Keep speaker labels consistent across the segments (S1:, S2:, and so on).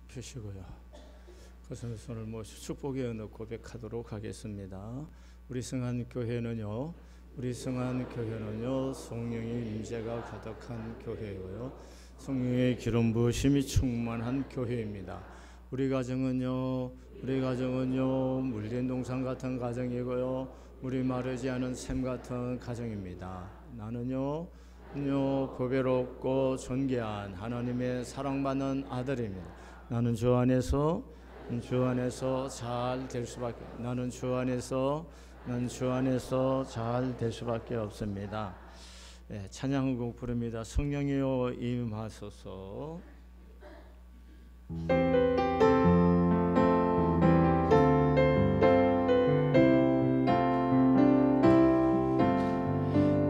S1: 펴시고요. 가슴에 손을 모시 축복의 언어 고백하도록 하겠습니다. 우리 성안교회는요, 성령의 임재가 가득한 교회고요, 성령의 기름 부으심이 충만한 교회입니다. 우리 가정은요 물린 동산 같은 가정이고요, 물이 마르지 않은 샘 같은 가정입니다. 나는요 보배롭고 존귀한 하나님의 사랑받는 아들입니다. 나는 주 안에서 잘 될 수밖에, 나는 주 안에서 잘 될 수밖에 없습니다. 찬양곡 부릅니다. 성령이여 임하소서.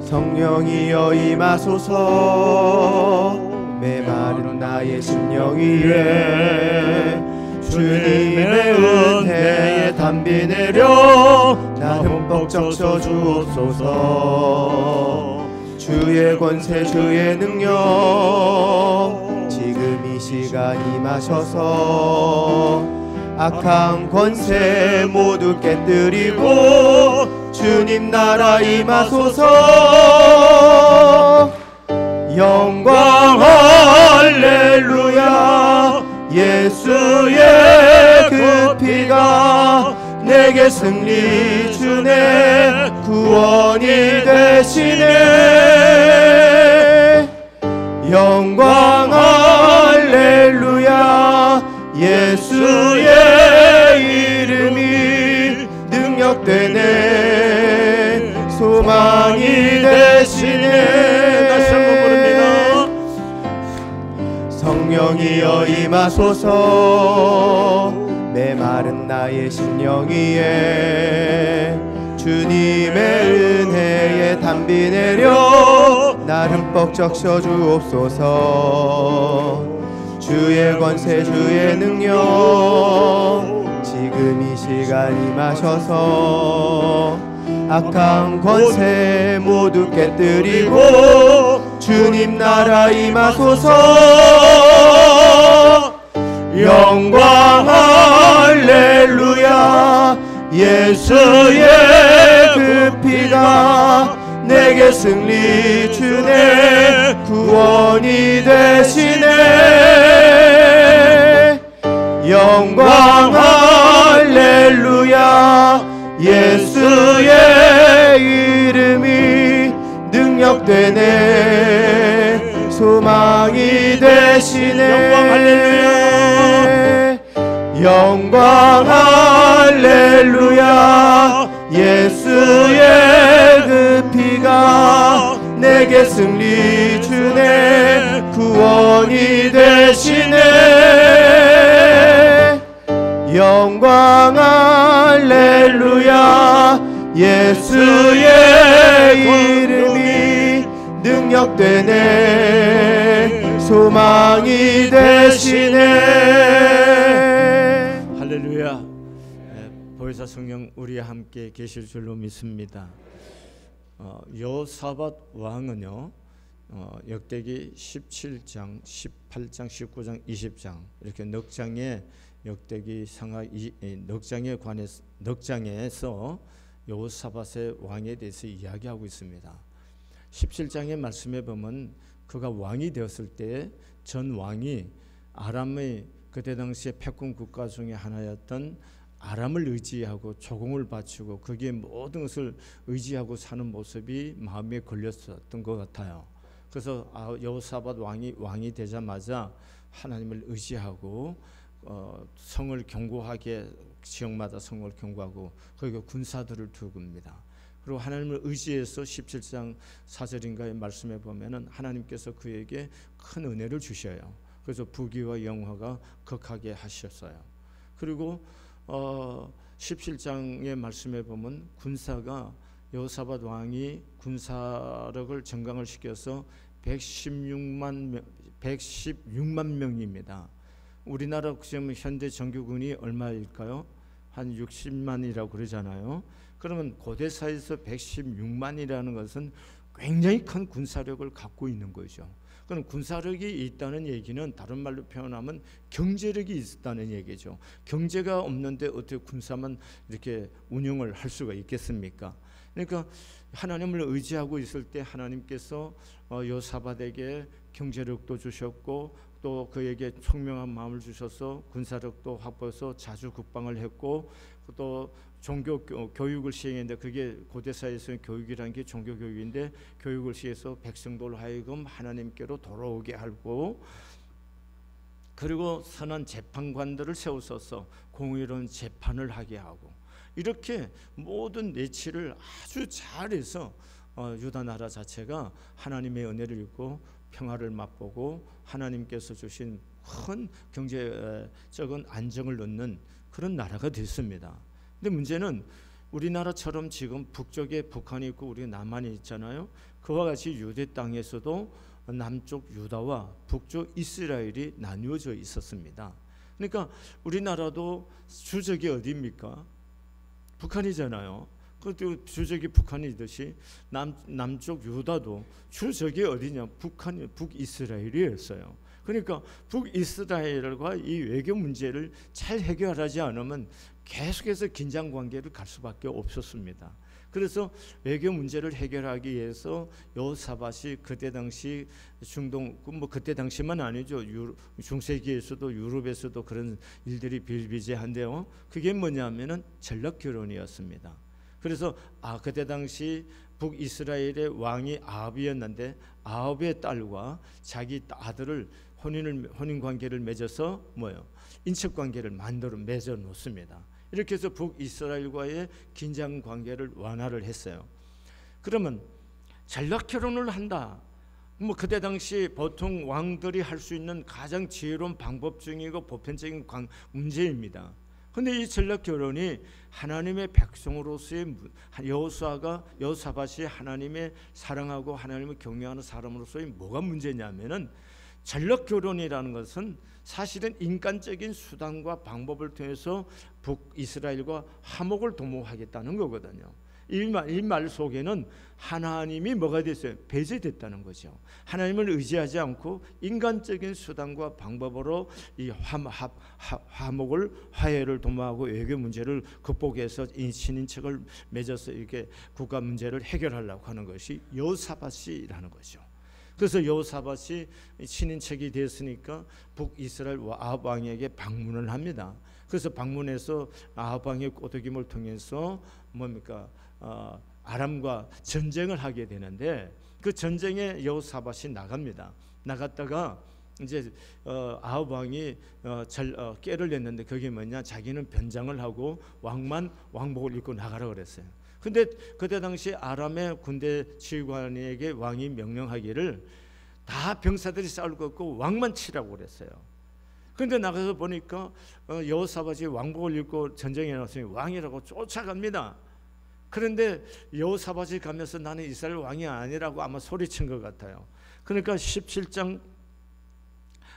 S2: 성령이여 임하소서. 메마른 나의 심령 위에 주님의 은혜에 담비 내려 나 흠뻑 적셔 주옵소서. 주의 권세 주의 능력 지금 이 시간 임하셔서 악한 권세 모두 깨뜨리고 주님 나라 임하소서. 영광 할렐루야. 예수의 그 피가 내게 승리 주네 구원이 되시네. 영광 할렐루야. 예수의 이름이 능력되네 소망이 되시네.
S1: 다시 한번 부릅니다.
S2: 성령이여 임하소서. 메마른 나의 심령 위에 주님의 은혜에 담비 내려 나 흠뻑 적셔 주옵소서. 주의 권세 주의 능력 지금 이 시간 임하셔서 악한 권세 모두 깨뜨리고 주님 나라 임하소서. 영광 할렐루야. 예수의 그 피가 내게 승리 주네 구원이 되시네. 영광 할렐루야. 예수의 이름이 능력되네 소망이 되시네. 영광 할렐루야. 예수의 그 피가 내게 승리 주네 구원이 되시네. 영광 할렐루야. 예수의 이름이 능력되네 소망이 되시네.
S1: 할렐루야. 보혜사 성령 우리와 함께 계실 줄로 믿습니다. 여호사밧 왕은요 역대기 17장, 18장, 19장, 20장 이렇게 넉 장의 역대기 상하 넉 장에서 여호사밧의 왕에 대해서 이야기하고 있습니다. 17장의 말씀에 보면 그가 왕이 되었을 때 전 왕이 아람의 그때 당시에 패권 국가 중에 하나였던 아람을 의지하고 조공을 바치고 거기에 모든 것을 의지하고 사는 모습이 마음에 걸렸었던 것 같아요. 그래서 여호사밧 왕이 되자마자 하나님을 의지하고 성을 견고하게 지역마다 성을 견고하고 거기에 군사들을 두고 겁니다. 그리고 하나님을 의지해서 17장 4절인가의 말씀에 보면은 하나님께서 그에게 큰 은혜를 주셔요. 그래서 부귀와 영화가 극하게 하셨어요. 그리고 17장의 말씀에 보면 군사가 여호사밧 왕이 군사력을 증강을 시켜서 116만 명입니다. 우리나라 지금 현대 정규군이 얼마일까요? 한 60만이라고 그러잖아요. 그러면 고대사에서 116만이라는 것은 굉장히 큰 군사력을 갖고 있는 거죠. 그럼 군사력이 있다는 얘기는 다른 말로 표현하면 경제력이 있다는 얘기죠. 경제가 없는데 어떻게 군사만 이렇게 운영을 할 수가 있겠습니까? 그러니까 하나님을 의지하고 있을 때 하나님께서 여호사밧에게 경제력도 주셨고 또 그에게 총명한 마음을 주셔서 군사력도 확보해서 자주 국방을 했고 또 종교 교육을 시행했는데 그게 고대사에서의 교육이라는 게 종교 교육인데 교육을 시행해서 백성들 하여금 하나님께로 돌아오게 하고 그리고 선한 재판관들을 세우셔서 공의로운 재판을 하게 하고 이렇게 모든 내치를 아주 잘해서 유다 나라 자체가 하나님의 은혜를 입고 평화를 맛보고 하나님께서 주신 큰 경제적인 안정을 얻는 그런 나라가 됐습니다. 근데 문제는 우리나라처럼 지금 북쪽에 북한이 있고 우리 남한이 있잖아요. 그와 같이 유대 땅에서도 남쪽 유다와 북쪽 이스라엘이 나뉘어져 있었습니다. 그러니까 우리나라도 주적이 어디입니까? 북한이잖아요. 그것도 주적이 북한이듯이 남쪽 유다도 주적이 어디냐? 북이스라엘이었어요. 그러니까 북이스라엘과 이 외교 문제를 잘 해결하지 않으면 계속해서 긴장 관계를 갈 수밖에 없었습니다. 그래서 외교 문제를 해결하기 위해서 여호사밧이 그때 당시 중동 뭐 그때 당시만 아니죠. 중세기에서도 유럽에서도 그런 일들이 비일비재한데요. 그게 뭐냐면은 전략 결혼이었습니다. 그래서 그때 당시 북이스라엘의 왕이 아합이었는데 아합의 딸과 자기 아들을 혼인 관계를 맺어서 인척 관계를 맺어 놓습니다. 이렇게 해서 북이스라엘과의 긴장 관계를 완화를 했어요. 그러면 전략 결혼을 한다. 그때 당시 보통 왕들이 할 수 있는 가장 지혜로운 방법 중이고 보편적인 문제입니다. 근데 이 전략 결혼이 하나님의 백성으로서의 여호사밧이 하나님의 사랑하고 하나님을 경외하는 사람으로서의 뭐가 문제냐면은 전략 결혼이라는 것은 사실은 인간적인 수단과 방법을 통해서 북이스라엘과 화목을 도모하겠다는 거거든요. 이 말 속에는 하나님이 뭐가 됐어요? 배제됐다는 거죠. 하나님을 의지하지 않고 인간적인 수단과 방법으로 이 화목을 화해를 도모하고 외교 문제를 극복해서 친인척을 맺어서 이렇게 국가 문제를 해결하려고 하는 것이 여호사밧이라는 거죠. 그래서 여호사밧이 친인척이 됐으니까 북이스라엘 아합 왕에게 방문을 합니다. 그래서 방문해서 아합 왕의 꼬드김을 통해서 아람과 전쟁을 하게 되는데 그 전쟁에 여호사밧이 나갑니다. 나갔다가 이제 아합 왕이 깨를 냈는데 그게 뭐냐? 자기는 변장을 하고 왕만 왕복을 입고 나가라 그랬어요. 근데 그때 당시 아람의 군대 지휘관에게 왕이 명령하기를 다 병사들이 싸울 것 없고 왕만 치라고 그랬어요. 근데 나가서 보니까 여호사밧이 왕복을 입고 전쟁에 나왔으니 왕이라고 쫓아갑니다. 그런데 여호사밧이 가면서 나는 이스라엘 왕이 아니라고 아마 소리친 것 같아요. 그러니까 17장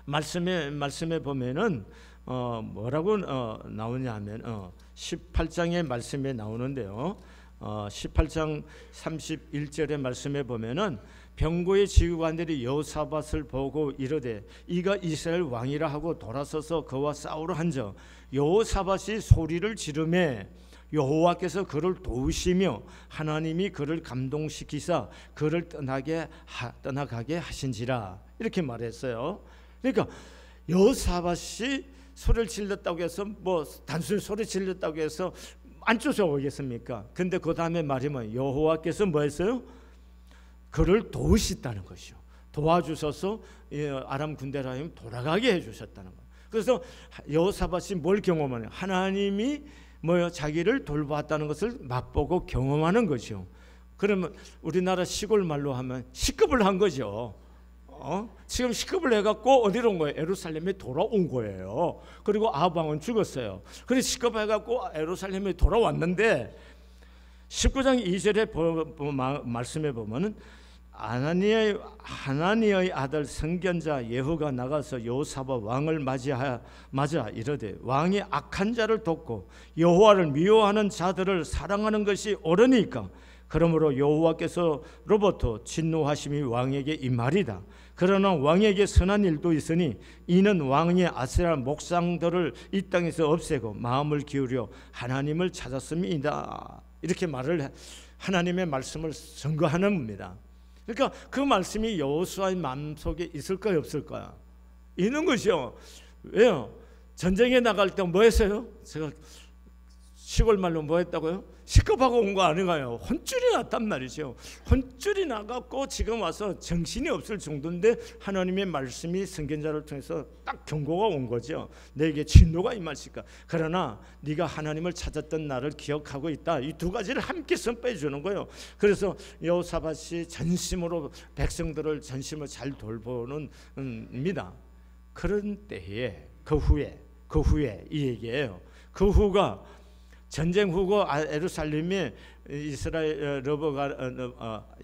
S1: 말씀에 보면은 뭐라고 나오냐 하면 18장의 말씀에 나오는데요. 18장 31절의 말씀에 보면은 병고의 지휘관들이 여호사밧을 보고 이르되 이가 이스라엘 왕이라 하고 돌아서서 그와 싸우러 한적 여호사밧이 소리를 지르매 여호와께서 그를 도우시며 하나님이 그를 감동시키사 그를 떠나가게 하신지라 이렇게 말했어요. 그러니까 여호사밧이 소리를 질렀다고 해서 단순히 소리 질렀다고 해서 안 쫓아오겠습니까? 근데 그 다음에 말이 여호와께서 뭐 했어요? 그를 도우셨다는 것이요. 도와주셔서 아람 군대를 하여금 돌아가게 해주셨다는 거예요. 그래서 여호사밧이 뭘 경험하냐? 하나님이 자기를 돌보았다는 것을 맛보고 경험하는 거죠. 그러면 우리나라 시골 말로 하면 식급을 한 거죠. 지금 식급을 해갖고 어디로 온 거예요? 예루살렘에 돌아온 거예요. 그리고 아합 왕은 죽었어요. 그래서 식급해갖고 예루살렘에 돌아왔는데 19장 2절에 말씀해 보면은 하나니의 아들 선견자 예후가 나가서 여호사밧 왕을 맞아 이르되 왕이 악한 자를 돕고 여호와를 미워하는 자들을 사랑하는 것이 옳으니까 그러므로 여호와께서로부터 진노하심이 왕에게 임하리다. 그러나 왕에게 선한 일도 있으니 이는 왕이 아세라 목상들을 이 땅에서 없애고 마음을 기울여 하나님을 찾았음이다. 이렇게 말을 하나님의 말씀을 증거하는 겁니다. 그러니까 그 말씀이 여호수아의 마음속에 있을까요, 없을까요? 있는 것이요. 왜요? 전쟁에 나갈 때 뭐 했어요? 제가 시골 말로 뭐 했다고요? 시급하고 온 거 아닌가요? 혼쭐이 났단 말이죠. 혼쭐이 나갖고 지금 와서 정신이 없을 정도인데 하나님의 말씀이 선견자를 통해서 딱 경고가 온 거죠. 내게 진노가 임하실까. 그러나 네가 하나님을 찾았던 나를 기억하고 있다. 이 두 가지를 함께 선포해 주는 거예요. 그래서 여호사밧이 전심으로 백성들을 전심을 잘 돌보는 입니다. 그런 때에 그 후에 이 얘기예요. 그 후가 전쟁 후고 예루살렘에 이스라엘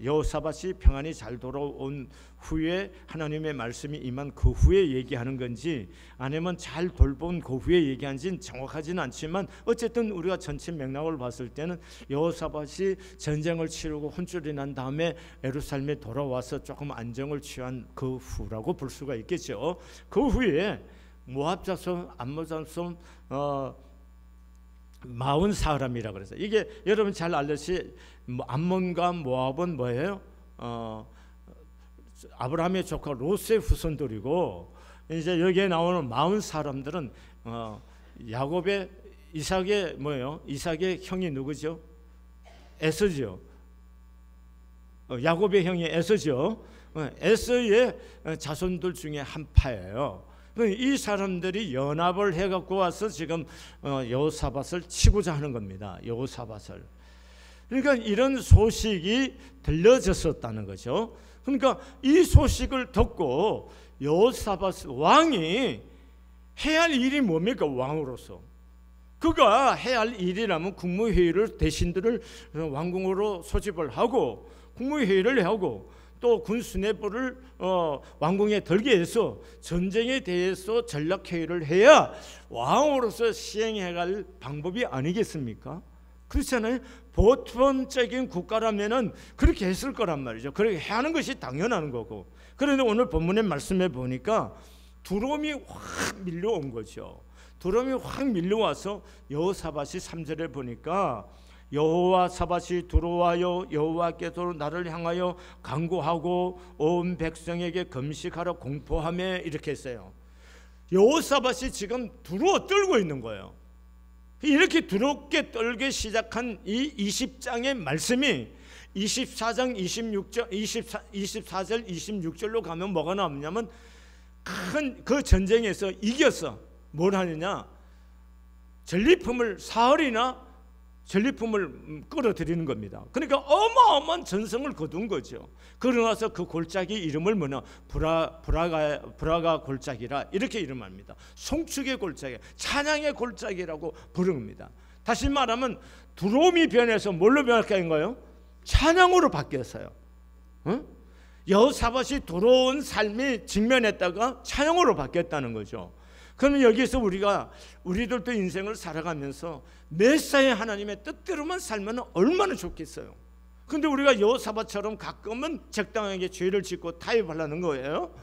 S1: 여호사밧이 평안히 잘 돌아온 후에 하나님의 말씀이 임한 그 후에 얘기하는 건지 아니면 잘 돌본 그 후에 얘기한지는 정확하지는 않지만 어쨌든 우리가 전체 맥락을 봤을 때는 여호사밧이 전쟁을 치르고 혼쭐이 난 다음에 예루살렘에 돌아와서 조금 안정을 취한 그 후라고 볼 수가 있겠죠. 그 후에 모압 자손, 암몬 자손 마흔 사람이라 그래서 이게 여러분 잘 알듯이 암몬과 모압은 뭐예요? 아브라함의 조카 롯의 후손들이고 이제 여기에 나오는 마흔 사람들은 야곱의 이삭의 뭐예요? 이삭의 형이 누구죠? 에서죠. 야곱의 형이 에서죠. 에서의 자손들 중에 한 파예요. 이 사람들이 연합을 해갖고 와서 지금 여호사밧을 치고자 하는 겁니다. 여호사밧을. 그러니까 이런 소식이 들려졌었다는 거죠. 그러니까 이 소식을 듣고 여호사밧 왕이 해야 할 일이 뭡니까? 왕으로서 그가 해야 할 일이라면 국무회의를 대신들을 왕궁으로 소집을 하고 국무회의를 하고 또 군수뇌부를 왕궁에 들게 해서 전쟁에 대해서 전략회의를 해야 왕으로서 시행해갈 방법이 아니겠습니까? 그렇잖아요. 보편적인 국가라면은 그렇게 했을 거란 말이죠. 그렇게 해야 하는 것이 당연한 거고. 그런데 오늘 본문의 말씀에 보니까 두려움이 확 밀려온 거죠. 두려움이 확 밀려와서 여호사밧이 3절에 보니까 여호사밧이 들어와요 여호와께서 나를 향하여 간구하고 온 백성에게 금식하라 공포하며 이렇게 했어요. 여호사밧이 지금 두려워 떨고 있는 거예요. 이렇게 두렵게 떨기 시작한 이 20장의 말씀이 24장 26절 24절 26절로 가면 뭐가 나오냐면 큰 그 전쟁에서 이겼어. 뭘 하느냐? 전리품을 사흘이나 전리품을 끌어들이는 겁니다. 그러니까 어마어마한 전성을 거둔 거죠. 그러나서 그 골짜기 이름을 뭐냐? 브라가 골짜기라 이렇게 이름합니다. 송축의 골짜기, 찬양의 골짜기라고 부릅니다. 다시 말하면 두려움이 변해서 뭘로 변할까인 거예요? 찬양으로 바뀌었어요. 여호사밧이 두려운 삶이 직면했다가 찬양으로 바뀌었다는 거죠. 그러면 여기서 우리들도 인생을 살아가면서 메시아의 하나님의 뜻대로만 살면 얼마나 좋겠어요. 근데 우리가 여호사밧처럼 가끔은 적당하게 죄를 짓고 타협하려는 거예요.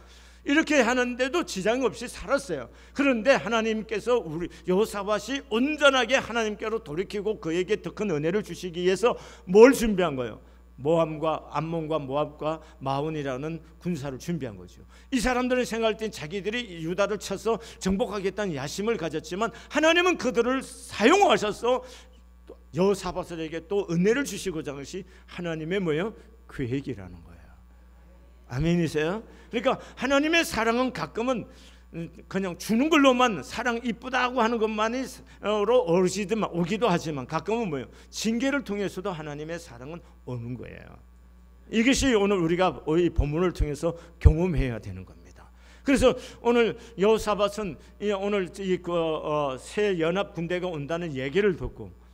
S1: 이렇게 하는데도 지장 없이 살았어요. 그런데 하나님께서 우리 여호사밧이 온전하게 하나님께로 돌이키고 그에게 더 큰 은혜를 주시기 위해서 뭘 준비한 거예요? 모함과 암몬과 모압과 마온이라는 군사를 준비한 거죠. 이 사람들은 생각할 때 자기들이 유다를 쳐서 정복하겠다는 야심을 가졌지만 하나님은 그들을 사용하셔서 여호사밧에게 또 은혜를 주시고자 하는 것이 하나님의 뭐예요? 계획이라는 거예요. 아멘이세요? 그러니까 하나님의 사랑은 가끔은 그냥 주는 걸로만 사랑 이쁘다고 하는 것만으로 오기도 하지만 가끔은 뭐예요? 징계를 통해서도 하나님의 사랑은 오는 거예요. 이것이 오늘 우리가 이 본문을 통해서 경험해야 되는 겁니다. 그래서 오늘 여호사밧은 오늘 새 연합 군대가 온다는 얘기를 듣고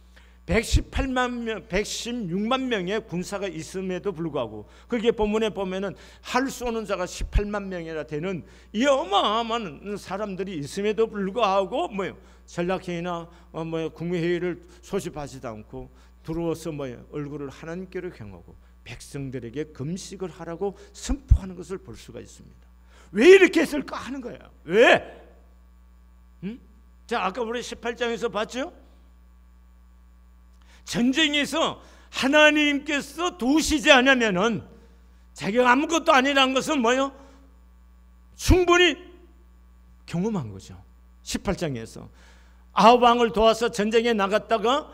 S1: 116만 명의 군사가 있음에도 불구하고 거기에 본문에 보면은 활 쏘는 자가 18만 명이나 되는 이 어마어마한 사람들이 있음에도 불구하고 뭐요? 전략회의나 국무회의를 소집하지도 않고 들어와서 얼굴을 하나님께로 향하고 백성들에게 금식을 하라고 선포하는 것을 볼 수가 있습니다. 왜 이렇게 했을까 하는 거예요. 왜? 자, 아까 우리 18장에서 봤죠? 전쟁에서 하나님께서 도우시지 않으면은 자기가 아무것도 아니라는 것은 뭐예요? 충분히 경험한 거죠. 18장에서 아합 왕을 도와서 전쟁에 나갔다가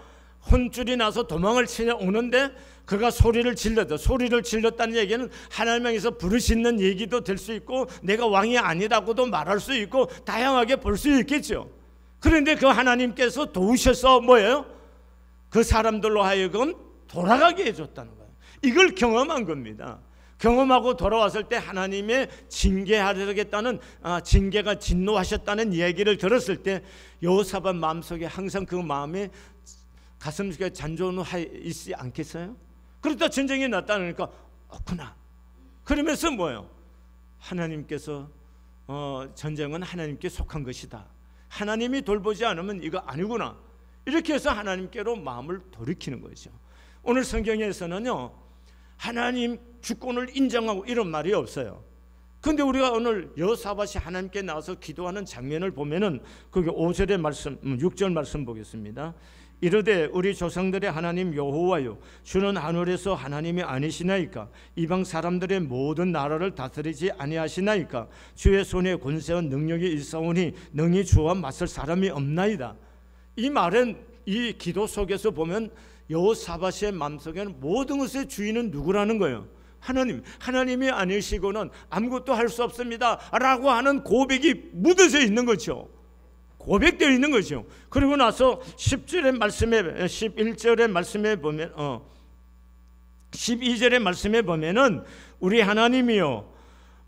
S1: 혼쭐이 나서 도망을 치려 오는데 그가 소리를 질렀다는 얘기는 하나님께서 부르시는 얘기도 될 수 있고 내가 왕이 아니라고도 말할 수 있고 다양하게 볼 수 있겠죠. 그런데 그 하나님께서 도우셔서 뭐예요? 그 사람들로 하여금 돌아가게 해줬다는 거예요. 이걸 경험한 겁니다. 경험하고 돌아왔을 때 하나님의 징계하려겠다는 징계가 진노하셨다는 얘기를 들었을 때 여호사밧 마음속에 항상 그 마음에 가슴속에 잔존하지 않겠어요? 그러다 전쟁이 났다니까 없구나. 그러면서 뭐예요? 하나님께서 전쟁은 하나님께 속한 것이다. 하나님이 돌보지 않으면 이거 아니구나. 이렇게 해서 하나님께로 마음을 돌이키는 거죠. 오늘 성경에서는요, 하나님 주권을 인정하고 이런 말이 없어요. 근데 우리가 오늘 여호사밧이 하나님께 나와서 기도하는 장면을 보면은 거기 5절의 말씀, 6절 말씀 보겠습니다. 이르되 우리 조상들의 하나님 여호와여, 주는 하늘에서 하나님이 아니시나이까? 이방 사람들의 모든 나라를 다스리지 아니하시나이까? 주의 손에 권세와 능력이 있사오니 능히 주와 맞설 사람이 없나이다. 이 말은, 이 기도 속에서 보면 여호사밧의 마음속에는 모든 것의 주인은 누구라는 거예요? 하나님이 아니시고는 아무것도 할 수 없습니다 라고 하는 고백이 묻어져 있는 거죠. 고백되어 있는 거죠. 그리고 나서 10절의 말씀에, 11절의 말씀에 보면, 12절의 말씀에 보면은 우리 하나님이요,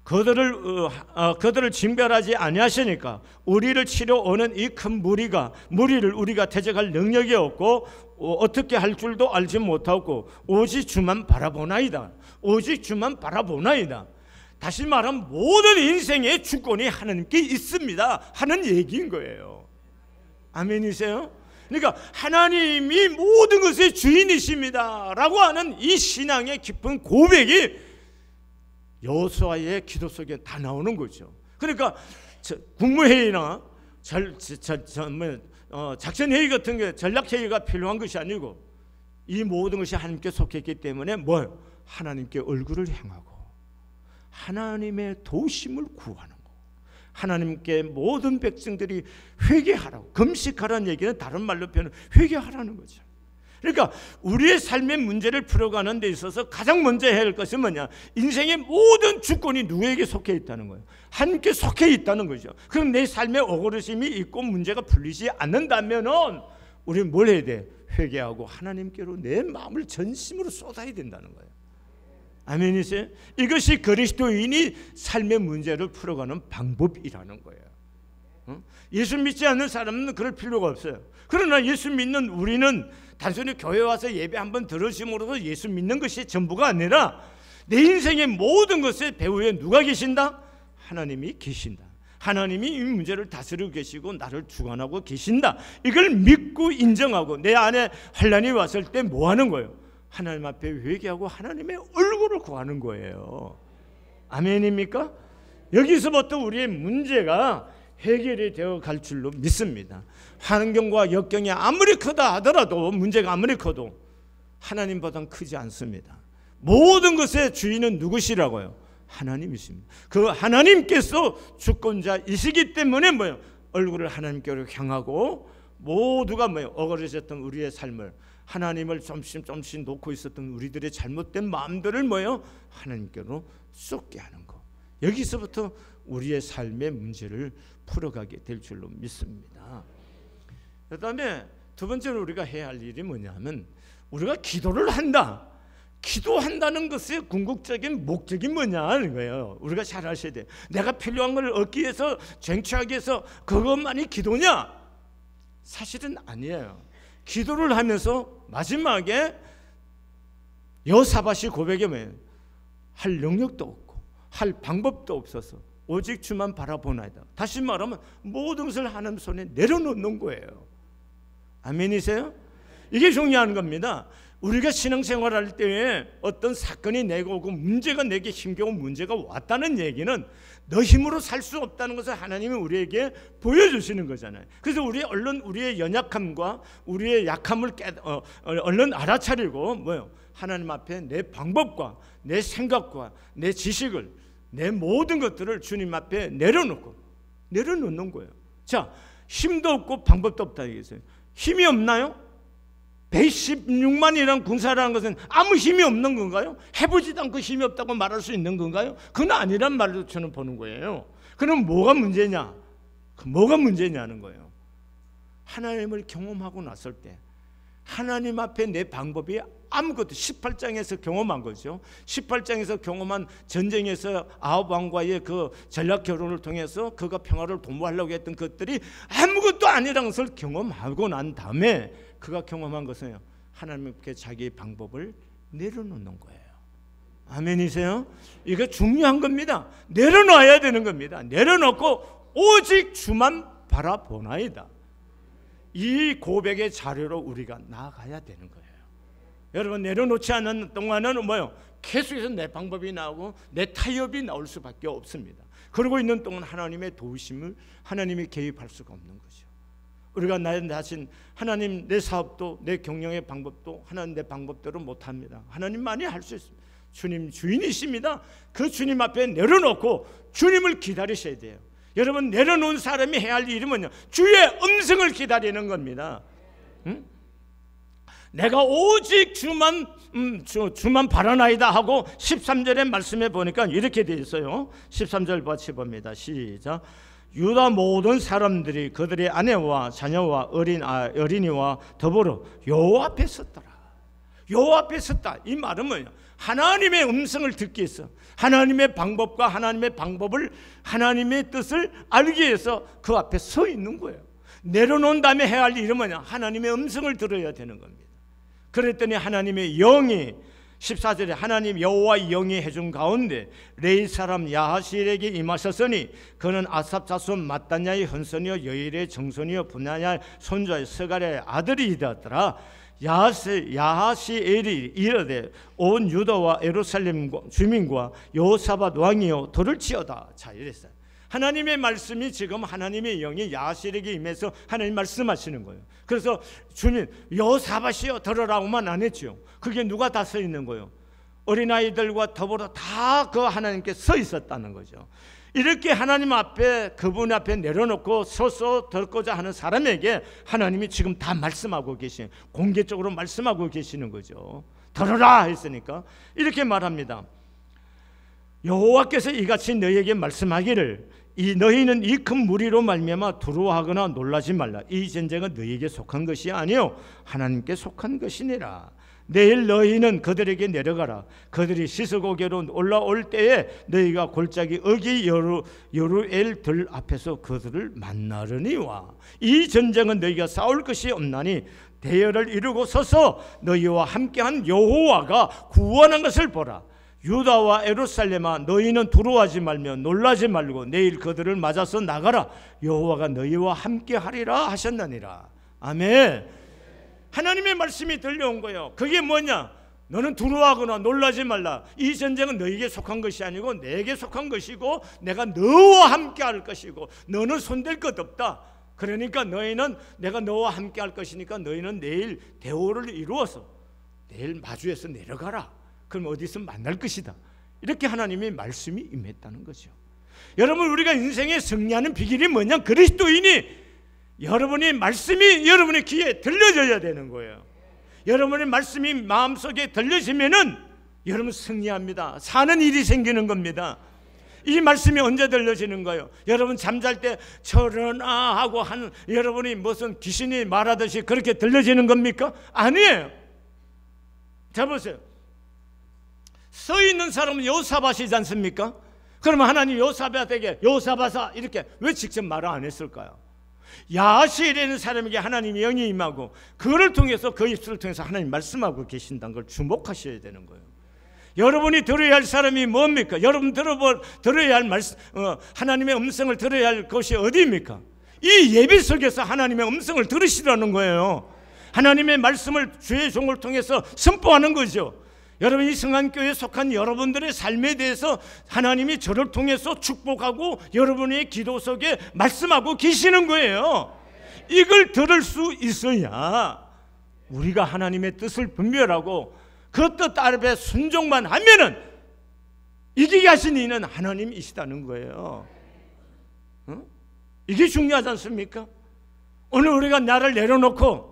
S1: 그들을 징벌하지 아니하시니까 우리를 치러 오는 이 큰 무리를 우리가 대적할 능력이 없고 어떻게 할 줄도 알지 못하고 오직 주만 바라보나이다. 오직 주만 바라보나이다. 다시 말하면 모든 인생의 주권이 하나님께 있습니다 하는 얘기인 거예요. 아멘이세요? 그러니까 하나님이 모든 것의 주인이십니다 라고 하는 이 신앙의 깊은 고백이 여호수아의 기도 속에 다 나오는 거죠. 그러니까 국무회의나 작전회의 같은 게 전략회의가 필요한 것이 아니고 이 모든 것이 하나님께 속했기 때문에 뭘? 하나님께 얼굴을 향하고 하나님의 도우심을 구하는 거. 하나님께 모든 백성들이 회개하라고, 금식하라는 얘기는 다른 말로 표현은 회개하라는 거죠. 그러니까 우리의 삶의 문제를 풀어가는 데 있어서 가장 먼저 해야 할 것은 뭐냐? 인생의 모든 주권이 누구에게 속해 있다는 거예요. 하나님께 속해 있다는 거죠. 그럼 내 삶에 억울심이 있고 문제가 풀리지 않는다면은 우리는 뭘 해야 돼? 회개하고 하나님께로 내 마음을 전심으로 쏟아야 된다는 거예요. 아멘이세요? 이것이 그리스도인이 삶의 문제를 풀어가는 방법이라는 거예요. 예수 믿지 않는 사람은 그럴 필요가 없어요. 그러나 예수 믿는 우리는 단순히 교회 와서 예배 한번 들으심으로써 예수 믿는 것이 전부가 아니라 내 인생의 모든 것의 배후에 누가 계신다? 하나님이 계신다. 하나님이 이 문제를 다스리고 계시고 나를 주관하고 계신다. 이걸 믿고 인정하고 내 안에 환난이 왔을 때 뭐 하는 거예요? 하나님 앞에 회개하고 하나님의 얼굴을 구하는 거예요. 아멘입니까? 여기서부터 우리의 문제가 해결이 되어 갈 줄로 믿습니다. 환경과 역경이 아무리 크다 하더라도, 문제가 아무리 커도 하나님보다는 크지 않습니다. 모든 것의 주인은 누구시라고요? 하나님이십니다. 그 하나님께서 주권자이시기 때문에 뭐예요? 얼굴을 하나님께로 향하고 모두가 뭐예요? 억울해졌던 우리의 삶을, 하나님을 조금씩 놓고 있었던 우리들의 잘못된 마음들을 뭐예요? 하나님께로 쏟게 하는 거. 여기서부터 우리의 삶의 문제를 풀어가게 될 줄로 믿습니다. 그 다음에 두 번째로 우리가 해야 할 일이 뭐냐면, 우리가 기도를 한다. 기도한다는 것의 궁극적인 목적이 뭐냐는 거예요. 우리가 잘 아셔야 돼요. 내가 필요한 걸 얻기 위해서, 쟁취하기 위해서 그것만이 기도냐? 사실은 아니에요. 기도를 하면서 마지막에 여호사밧이 고백에 뭐예요? 할 능력도 없고 할 방법도 없어서 오직 주만 바라보나이다. 다시 말하면 모든 것을 하나님 손에 내려놓는 거예요. 아멘이세요? 이게 중요한 겁니다. 우리가 신앙생활할 때에 어떤 사건이 내게 오고 문제가 내게 힘겨운 문제가 왔다는 얘기는 너 힘으로 살 수 없다는 것을 하나님이 우리에게 보여주시는 거잖아요. 그래서 얼른 우리의 연약함과 우리의 약함을 얼른 알아차리고 뭐요? 하나님 앞에 내 방법과 내 생각과 내 지식을, 내 모든 것들을 주님 앞에 내려놓는 거예요. 자, 힘도 없고 방법도 없다 얘기했어요. 힘이 없나요? 116만이라는 군사라는 것은 아무 힘이 없는 건가요? 해보지도 않고 힘이 없다고 말할 수 있는 건가요? 그건 아니란 말로 저는 보는 거예요. 그럼 뭐가 문제냐? 뭐가 문제냐는 거예요. 하나님을 경험하고 났을 때 하나님 앞에 내 방법이 아무것도 18장에서 경험한 거죠. 18장에서 경험한 전쟁에서 아합 왕과의 그 전략 결혼을 통해서 그가 평화를 도모하려고 했던 것들이 아무것도 아니라는 것을 경험하고 난 다음에 그가 경험한 것은 하나님께 자기의 방법을 내려놓는 거예요. 아멘이세요? 이거 중요한 겁니다. 내려놔야 되는 겁니다. 내려놓고 오직 주만 바라보나이다. 이 고백의 자료로 우리가 나아가야 되는 거예요. 여러분, 내려놓지 않는 동안은 뭐요? 계속해서 내 방법이 나오고 내 타협이 나올 수밖에 없습니다. 그러고 있는 동안 하나님의 도우심을 하나님이 개입할 수가 없는 거죠. 우리가 나 자신, 하나님 내 사업도 내 경영의 방법도 하나님 내 방법대로 못합니다. 하나님만이 할 수 있습니다. 주님 주인이십니다. 그 주님 앞에 내려놓고 주님을 기다리셔야 돼요. 여러분, 내려놓은 사람이 해야 할 일은 뭐냐? 주의 음성을 기다리는 겁니다. 응? 내가 오직 주만 바라나이다 하고 13절의 말씀에 보니까 이렇게 되어 있어요. 13절 같이 봅니다. 시작. 유다 모든 사람들이 그들의 아내와 자녀와 어린이와 더불어 여호와 앞에 섰더라. 여호와 앞에 섰다. 이 말은 뭐예요? 하나님의 음성을 듣기 위해서, 하나님의 방법과 하나님의 방법을, 하나님의 뜻을 알기 위해서 그 앞에 서 있는 거예요. 내려놓은 다음에 해야 할 일은 뭐냐? 하나님의 음성을 들어야 되는 겁니다. 그랬더니 하나님의 영이 14절에 하나님 여호와의 영이 해준 가운데 레위 사람 야하실에게 임하셨으니 그는 아삽 자손 마따냐의 헌선이요 여일의 정손이요 분야의 손자의 스가랴의 아들이 되었더라. 야하시엘이 이르되 온 유다와 예루살렘 주민과 여호사밧 왕이여 들을지어다. 자, 이랬어요. 하나님의 말씀이 지금 하나님의 영이 야하실에게 임해서 하나님 말씀하시는 거예요. 그래서 주민 여호사밧이여 들으라고만 안 했죠. 그게 누가 다 서 있는 거예요? 어린아이들과 더불어 다 그 하나님께 서 있었다는 거죠. 이렇게 하나님 앞에, 그분 앞에 내려놓고 서서 듣고자 하는 사람에게 하나님이 지금 다 말씀하고 공개적으로 말씀하고 계시는 거죠. 들으라 했으니까 이렇게 말합니다. 여호와께서 이같이 너희에게 말씀하기를 너희는 이 큰 무리로 말미암아 두려워하거나 놀라지 말라. 이 전쟁은 너희에게 속한 것이 아니요 하나님께 속한 것이니라. 내일 너희는 그들에게 내려가라. 그들이 시스고개로 올라올 때에 너희가 골짜기 어기 여루엘 들 앞에서 그들을 만나려니와. 이 전쟁은 너희가 싸울 것이 없나니 대열을 이루고 서서 너희와 함께한 여호와가 구원한 것을 보라. 유다와 예루살렘아 너희는 두려워하지 말며 놀라지 말고 내일 그들을 맞아서 나가라. 여호와가 너희와 함께하리라 하셨느니라. 아멘. 하나님의 말씀이 들려온 거예요. 그게 뭐냐? 너는 두려워하거나 놀라지 말라. 이 전쟁은 너에게 속한 것이 아니고 내게 속한 것이고 내가 너와 함께 할 것이고 너는 손댈 것 없다. 그러니까 너희는 내가 너와 함께 할 것이니까 너희는 내일 대오를 이루어서 내일 마주에서 내려가라. 그럼 어디서 만날 것이다. 이렇게 하나님의 말씀이 임했다는 거죠. 여러분, 우리가 인생에 승리하는 비결이 뭐냐? 그리스도인이 여러분의 말씀이 여러분의 귀에 들려져야 되는 거예요. 여러분의 말씀이 마음속에 들려지면은 여러분 승리합니다. 사는 일이 생기는 겁니다. 이 말씀이 언제 들려지는 거예요? 여러분 잠잘 때 철원아 하고 하는 여러분이 무슨 귀신이 말하듯이 그렇게 들려지는 겁니까? 아니에요. 자 보세요. 서 있는 사람은 여호사밧이지 않습니까? 그러면 하나님 여호사밧에게 여호사밧아 이렇게 왜 직접 말을 안 했을까요? 야하시엘이라는 사람에게 하나님의 영이 임하고 그를 통해서 그 입술을 통해서 하나님 말씀하고 계신다는 걸 주목하셔야 되는 거예요. 여러분이 들어야 할 사람이 뭡니까? 여러분 들어야 할 말씀, 하나님의 음성을 들어야 할 것이 어디입니까? 이 예배 속에서 하나님의 음성을 들으시라는 거예요. 하나님의 말씀을 주의 종을 통해서 선포하는 거죠. 여러분, 이 성안교회에 속한 여러분들의 삶에 대해서 하나님이 저를 통해서 축복하고 여러분의 기도 속에 말씀하고 계시는 거예요. 이걸 들을 수 있어야 우리가 하나님의 뜻을 분별하고 그 뜻 앞에 순종만 하면은 이기게 하신 이는 하나님이시다는 거예요. 이게 중요하지 않습니까? 오늘 우리가 나를 내려놓고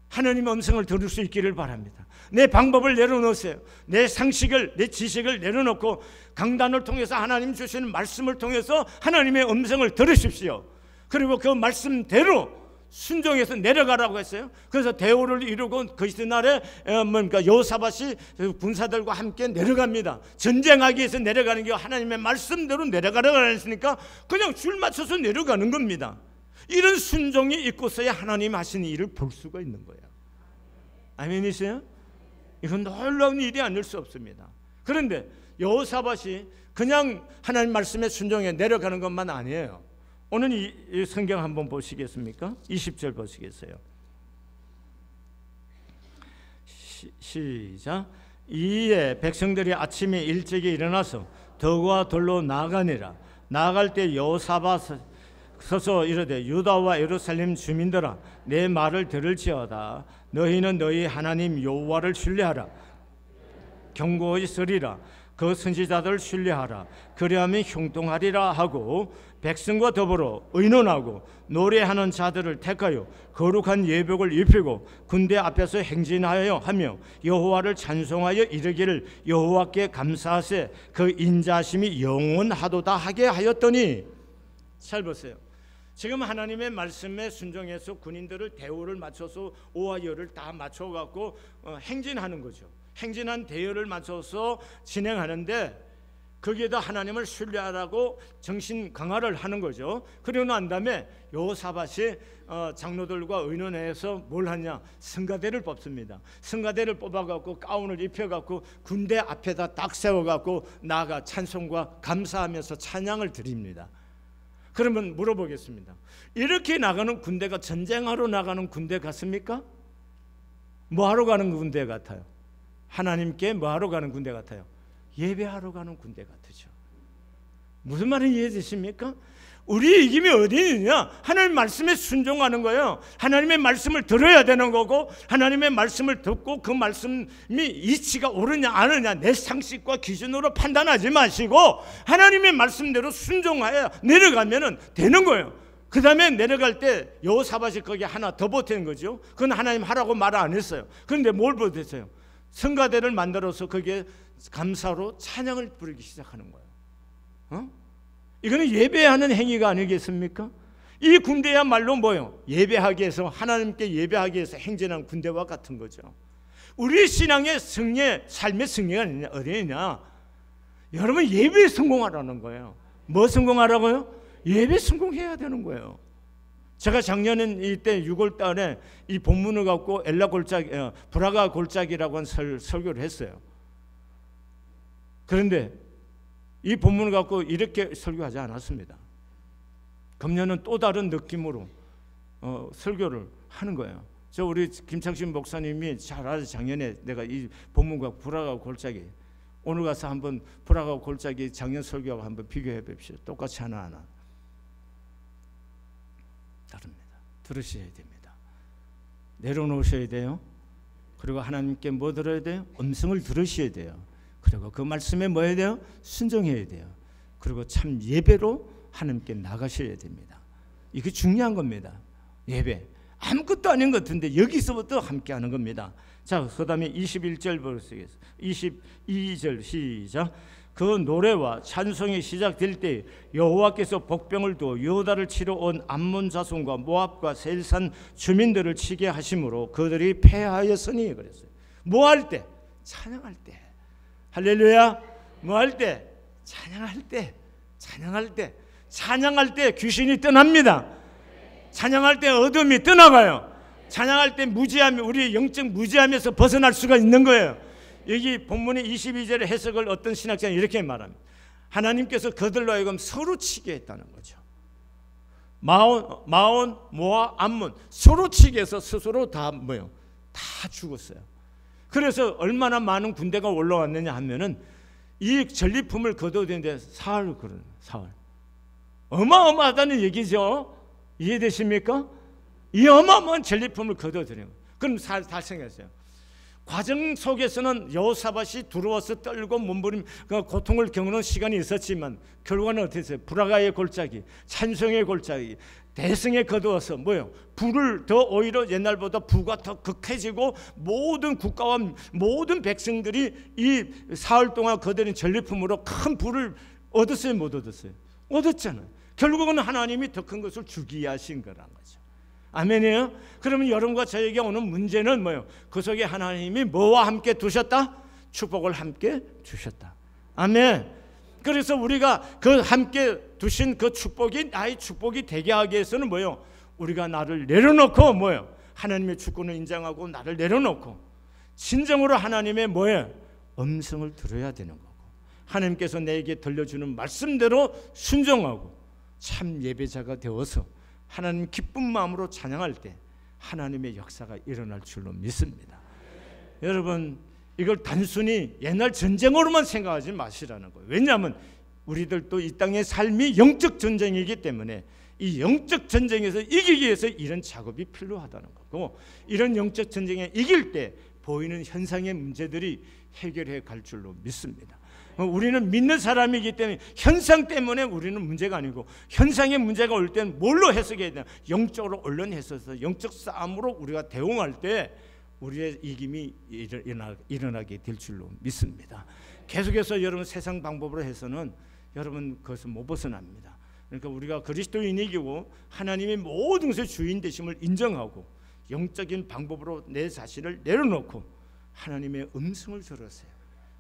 S1: 하나님의 음성을 들을 수 있기를 바랍니다. 내 방법을 내려놓으세요. 내 상식을, 내 지식을 내려놓고 강단을 통해서 하나님 주시는 말씀을 통해서 하나님의 음성을 들으십시오. 그리고 그 말씀대로 순종해서 내려가라고 했어요. 그래서 대오를 이루고 그 이튿날에 여호사밧이 군사들과 함께 내려갑니다. 전쟁하기 위해서 내려가는 게 하나님의 말씀대로 내려가라고 했으니까 그냥 줄 맞춰서 내려가는 겁니다. 이런 순종이 있고서야 하나님 하시는 일을 볼 수가 있는 거예요. 아멘이세요? 이건 놀라운 일이 아닐 수 없습니다. 그런데 여호사밧이 그냥 하나님 말씀에 순종해 내려가는 것만 아니에요. 오늘 이 성경 한번 보시겠습니까? 20절 보시겠어요? 시작. 이에 백성들이 아침에 일찍이 일어나서 덕과 돌로 나아가니라. 나아갈 때 여호사밧 서서 이르되 유다와 예루살렘 주민들아, 내 말을 들을지어다. 너희는 너희 하나님 여호와를 신뢰하라. 경고히 쓰리라. 그 선지자들을 신뢰하라. 그리하면 형통하리라 하고 백성과 더불어 의논하고 노래하는 자들을 택하여 거룩한 예복을 입히고 군대 앞에서 행진하여 하며 여호와를 찬송하여 이르기를 여호와께 감사하세 그 인자심이 영원하도다 하게 하였더니. 잘 보세요. 지금 하나님의 말씀에 순종해서 군인들을 대우를 맞춰서 오와 열을 다 맞춰갖고 행진하는 거죠. 행진한 대열을 맞춰서 진행하는데 거기에다 하나님을 신뢰하라고 정신 강화를 하는 거죠. 그러고 난 다음에 여호사밧이 장로들과 의논해서 뭘 하냐, 성가대를 뽑습니다. 성가대를 뽑아갖고 가운을 입혀갖고 군대 앞에다 딱 세워갖고 나아가 찬송과 감사하면서 찬양을 드립니다. 그러면 물어보겠습니다. 이렇게 나가는 군대가 전쟁하러 나가는 군대 같습니까? 뭐하러 가는 군대 같아요? 하나님께 뭐하러 가는 군대 같아요? 예배하러 가는 군대 같으죠. 무슨 말인지 이해되십니까? 우리의 이김이 어디 있느냐? 하나님 말씀에 순종하는 거예요. 하나님의 말씀을 들어야 되는 거고, 하나님의 말씀을 듣고 그 말씀이 이치가 옳으냐 안 옳으냐 내 상식과 기준으로 판단하지 마시고 하나님의 말씀대로 순종하여 내려가면 되는 거예요. 그 다음에 내려갈 때 여호사밧이 거기에 하나 더 보태는 거죠. 그건 하나님 하라고 말 안 했어요. 그런데 뭘 보태어요? 성가대를 만들어서 거기에 감사로 찬양을 부르기 시작하는 거예요. 이거는 예배하는 행위가 아니겠습니까? 이 군대야말로 뭐요? 예배하기 위해서, 하나님께 예배하기 위해서 행진한 군대와 같은 거죠. 우리 신앙의 승리, 삶의 승리가 어디냐? 여러분, 예배에 성공하라는 거예요. 뭐 성공하라고요? 예배 성공해야 되는 거예요. 제가 작년엔 이때 6월 달에 이 본문을 갖고 엘라 골짜기, 브라가 골짜기라고 한 설교를 했어요. 그런데 이 본문을 갖고 이렇게 설교하지 않았습니다. 금년은 또 다른 느낌으로 설교를 하는 거예요. 저 우리 김창신 목사님이 잘 알아서 작년에 내가 이 본문과 브라가 골짜기, 오늘 가서 한번 브라가 골짜기 작년 설교하고 한번 비교해 봅시다. 똑같이 하나하나 다릅니다. 들으셔야 됩니다. 내려놓으셔야 돼요. 그리고 하나님께 뭐 들어야 돼요? 음성을 들으셔야 돼요. 그리고 그 말씀에 뭐 해야 돼요? 순종해야 돼요. 그리고 참 예배로 하나님께 나가셔야 됩니다. 이게 중요한 겁니다. 예배 아무것도 아닌 것 같은데 여기서부터 함께 하는 겁니다. 자, 그 다음에 21절 보시겠습니다. 22절 시작. 그 노래와 찬송이 시작될 때 여호와께서 복병을 두어 유다를 치러 온 암몬 자손과 모압과 세일산 주민들을 치게 하심으로 그들이 패하였으니 그랬어요. 뭐 할 때? 찬양할 때. 할렐루야. 뭐 할 때? 찬양할 때. 찬양할 때. 찬양할 때 귀신이 떠납니다. 찬양할 때 어둠이 떠나가요. 찬양할 때 무지함이, 우리의 영적 무지함에서 벗어날 수가 있는 거예요. 여기 본문의 22절의 해석을 어떤 신학자는 이렇게 말합니다. 하나님께서 그들로 하여금 서로 치게 했다는 거죠. 마온, 모아, 암몬 서로 측에서 스스로 다 뭐요? 다 죽었어요. 그래서 얼마나 많은 군대가 올라왔느냐 하면은 이 전리품을 거둬야 되는데 사흘 그러는 사흘. 어마어마하다는 얘기죠. 이해되십니까? 이 어마어마한 전리품을 거둬들여요. 그럼 달성했어요. 과정 속에서는 여호사밧이 두려워서 떨고 몸부림 고통을 겪는 시간이 있었지만 결과는 어떻게 했어요? 불화가의 골짜기, 찬송의 골짜기, 대승에 거두어서 뭐요? 불을 더 오히려 옛날보다 부가 더 극해지고 모든 국가와 모든 백성들이 이 사흘 동안 거두는 전리품으로 큰 불을 얻었어요, 못 얻었어요? 얻었잖아요. 결국은 하나님이 더 큰 것을 주기 하신 거란 거죠. 아멘이에요? 그러면 여러분과 저에게 오는 문제는 뭐예요? 그 속에 하나님이 뭐와 함께 두셨다? 축복을 함께 주셨다. 아멘. 그래서 우리가 그 함께 두신 그 축복이 나의 축복이 되게 하기 위해서는 뭐예요? 우리가 나를 내려놓고 뭐예요? 하나님의 주권을 인정하고 나를 내려놓고 진정으로 하나님의 뭐예요? 음성을 들어야 되는 거고, 하나님께서 내게 들려주는 말씀대로 순종하고 참 예배자가 되어서 하나님 기쁜 마음으로 찬양할 때 하나님의 역사가 일어날 줄로 믿습니다. 여러분, 이걸 단순히 옛날 전쟁으로만 생각하지 마시라는 거예요. 왜냐하면 우리들도 이 땅의 삶이 영적 전쟁이기 때문에 이 영적 전쟁에서 이기기 위해서 이런 작업이 필요하다는 거고, 이런 영적 전쟁에 이길 때 보이는 현상의 문제들이 해결해 갈 줄로 믿습니다. 우리는 믿는 사람이기 때문에 현상 때문에 우리는 문제가 아니고, 현상의 문제가 올 때는 뭘로 해석해야 되나? 영적으로 언론해서 영적 싸움으로 우리가 대응할 때 우리의 이김이 일어나게 될 줄로 믿습니다. 계속해서 여러분 세상 방법으로 해서는 여러분 그것을 못 벗어납니다. 그러니까 우리가 그리스도인이고 하나님의 모든 것의 주인 되심을 인정하고 영적인 방법으로 내 자신을 내려놓고 하나님의 음성을 들으세요.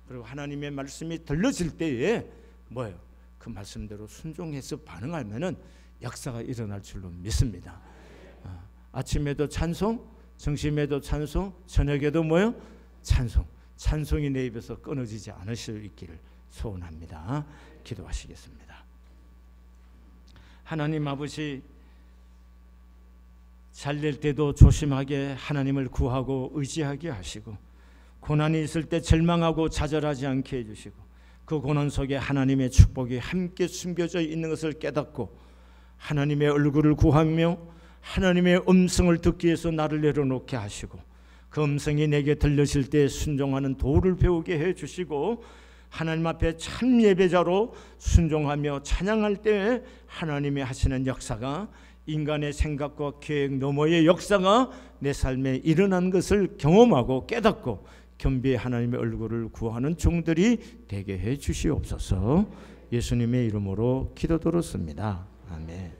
S1: 그리고 하나님의 말씀이 들려질 때에 뭐예요? 그 말씀대로 순종해서 반응하면은 역사가 일어날 줄로 믿습니다. 아침에도 찬송, 점심에도 찬송, 저녁에도 뭐예요? 찬송. 찬송이 내 입에서 끊어지지 않으실 수 있기를 소원합니다. 기도하시겠습니다. 하나님 아버지, 잘될 때도 조심하게 하나님을 구하고 의지하게 하시고, 고난이 있을 때 절망하고 좌절하지 않게 해주시고, 그 고난 속에 하나님의 축복이 함께 숨겨져 있는 것을 깨닫고 하나님의 얼굴을 구하며 하나님의 음성을 듣기 위해서 나를 내려놓게 하시고, 그 음성이 내게 들려질 때 순종하는 도를 배우게 해주시고, 하나님 앞에 참 예배자로 순종하며 찬양할 때 하나님이 하시는 역사가, 인간의 생각과 계획 너머의 역사가 내 삶에 일어난 것을 경험하고 깨닫고 겸비히 하나님의 얼굴을 구하는 종들이 되게 해 주시옵소서. 예수님의 이름으로 기도드렸습니다. 아멘.